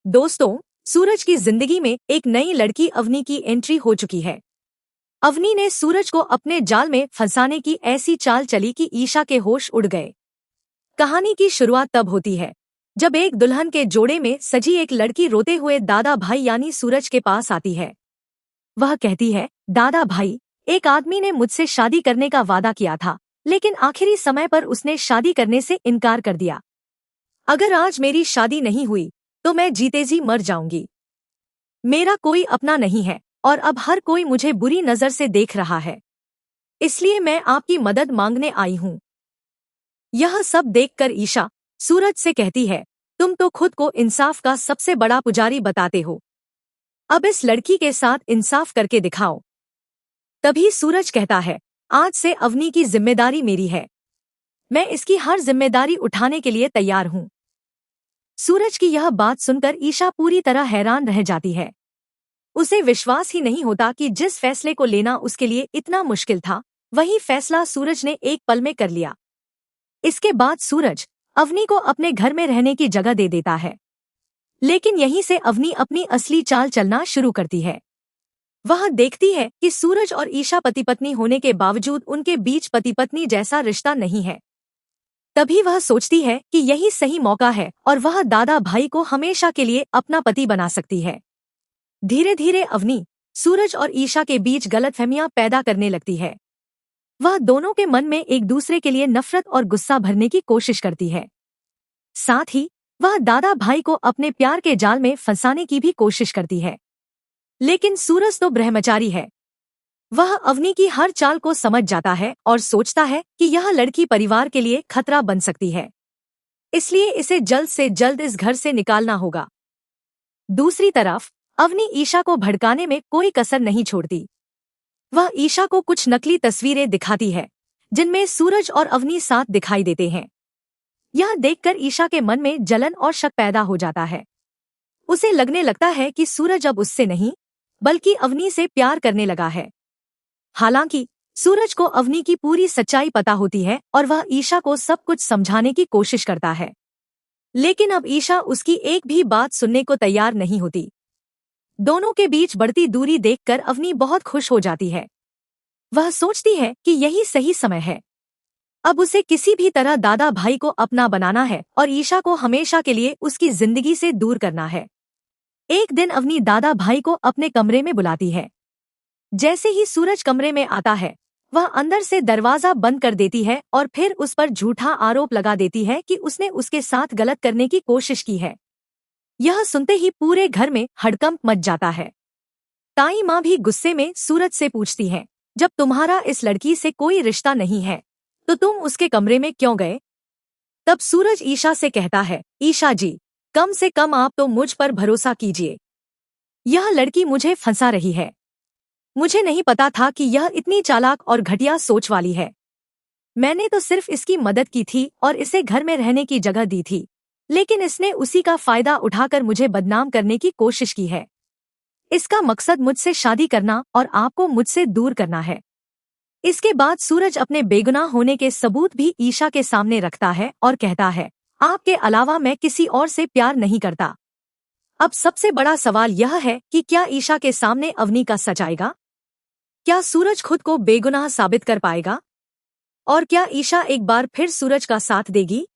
दोस्तों, सूरज की जिंदगी में एक नई लड़की अवनी की एंट्री हो चुकी है। अवनी ने सूरज को अपने जाल में फंसाने की ऐसी चाल चली कि ईशा के होश उड़ गए। कहानी की शुरुआत तब होती है जब एक दुल्हन के जोड़े में सजी एक लड़की रोते हुए दादा भाई यानी सूरज के पास आती है। वह कहती है, दादा भाई, एक आदमी ने मुझसे शादी करने का वादा किया था, लेकिन आखिरी समय पर उसने शादी करने से इनकार कर दिया। अगर आज मेरी शादी नहीं हुई तो मैं जीते जी मर जाऊंगी। मेरा कोई अपना नहीं है और अब हर कोई मुझे बुरी नजर से देख रहा है, इसलिए मैं आपकी मदद मांगने आई हूँ। यह सब देखकर ईशा सूरज से कहती है, तुम तो खुद को इंसाफ का सबसे बड़ा पुजारी बताते हो, अब इस लड़की के साथ इंसाफ करके दिखाओ। तभी सूरज कहता है, आज से अवनी की जिम्मेदारी मेरी है, मैं इसकी हर जिम्मेदारी उठाने के लिए तैयार हूँ। सूरज की यह बात सुनकर ईशा पूरी तरह हैरान रह जाती है। उसे विश्वास ही नहीं होता कि जिस फैसले को लेना उसके लिए इतना मुश्किल था, वही फैसला सूरज ने एक पल में कर लिया। इसके बाद सूरज अवनी को अपने घर में रहने की जगह दे देता है, लेकिन यहीं से अवनी अपनी असली चाल चलना शुरू करती है। वह देखती है कि सूरज और ईशा पति पत्नी होने के बावजूद उनके बीच पति पत्नी जैसा रिश्ता नहीं है। तभी वह सोचती है कि यही सही मौका है और वह दादा भाई को हमेशा के लिए अपना पति बना सकती है। धीरे धीरे अवनी सूरज और ईशा के बीच गलतफहमियां पैदा करने लगती है। वह दोनों के मन में एक दूसरे के लिए नफरत और गुस्सा भरने की कोशिश करती है। साथ ही वह दादा भाई को अपने प्यार के जाल में फंसाने की भी कोशिश करती है। लेकिन सूरज तो ब्रह्मचारी है। वह अवनी की हर चाल को समझ जाता है और सोचता है कि यह लड़की परिवार के लिए खतरा बन सकती है, इसलिए इसे जल्द से जल्द इस घर से निकालना होगा। दूसरी तरफ अवनी ईशा को भड़काने में कोई कसर नहीं छोड़ती। वह ईशा को कुछ नकली तस्वीरें दिखाती है जिनमें सूरज और अवनी साथ दिखाई देते हैं। यह देखकर ईशा के मन में जलन और शक पैदा हो जाता है। उसे लगने लगता है कि सूरज अब उससे नहीं बल्कि अवनी से प्यार करने लगा है। हालांकि सूरज को अवनी की पूरी सच्चाई पता होती है और वह ईशा को सब कुछ समझाने की कोशिश करता है, लेकिन अब ईशा उसकी एक भी बात सुनने को तैयार नहीं होती। दोनों के बीच बढ़ती दूरी देखकर अवनी बहुत खुश हो जाती है। वह सोचती है कि यही सही समय है। अब उसे किसी भी तरह दादा भाई को अपना बनाना है और ईशा को हमेशा के लिए उसकी जिंदगी से दूर करना है। एक दिन अवनी दादा भाई को अपने कमरे में बुलाती है। जैसे ही सूरज कमरे में आता है, वह अंदर से दरवाजा बंद कर देती है और फिर उस पर झूठा आरोप लगा देती है कि उसने उसके साथ गलत करने की कोशिश की है। यह सुनते ही पूरे घर में हड़कंप मच जाता है। ताई माँ भी गुस्से में सूरज से पूछती हैं, जब तुम्हारा इस लड़की से कोई रिश्ता नहीं है तो तुम उसके कमरे में क्यों गए? तब सूरज ईशा से कहता है, ईशा जी, कम से कम आप तो मुझ पर भरोसा कीजिए। यह लड़की मुझे फंसा रही है। मुझे नहीं पता था कि यह इतनी चालाक और घटिया सोच वाली है। मैंने तो सिर्फ इसकी मदद की थी और इसे घर में रहने की जगह दी थी, लेकिन इसने उसी का फायदा उठाकर मुझे बदनाम करने की कोशिश की है। इसका मकसद मुझसे शादी करना और आपको मुझसे दूर करना है। इसके बाद सूरज अपने बेगुनाह होने के सबूत भी ईशा के सामने रखता है और कहता है, आपके अलावा मैं किसी और से प्यार नहीं करता। अब सबसे बड़ा सवाल यह है कि क्या ईशा के सामने अवनी का सच आएगा? क्या सूरज खुद को बेगुनाह साबित कर पाएगा? और क्या ईशा एक बार फिर सूरज का साथ देगी?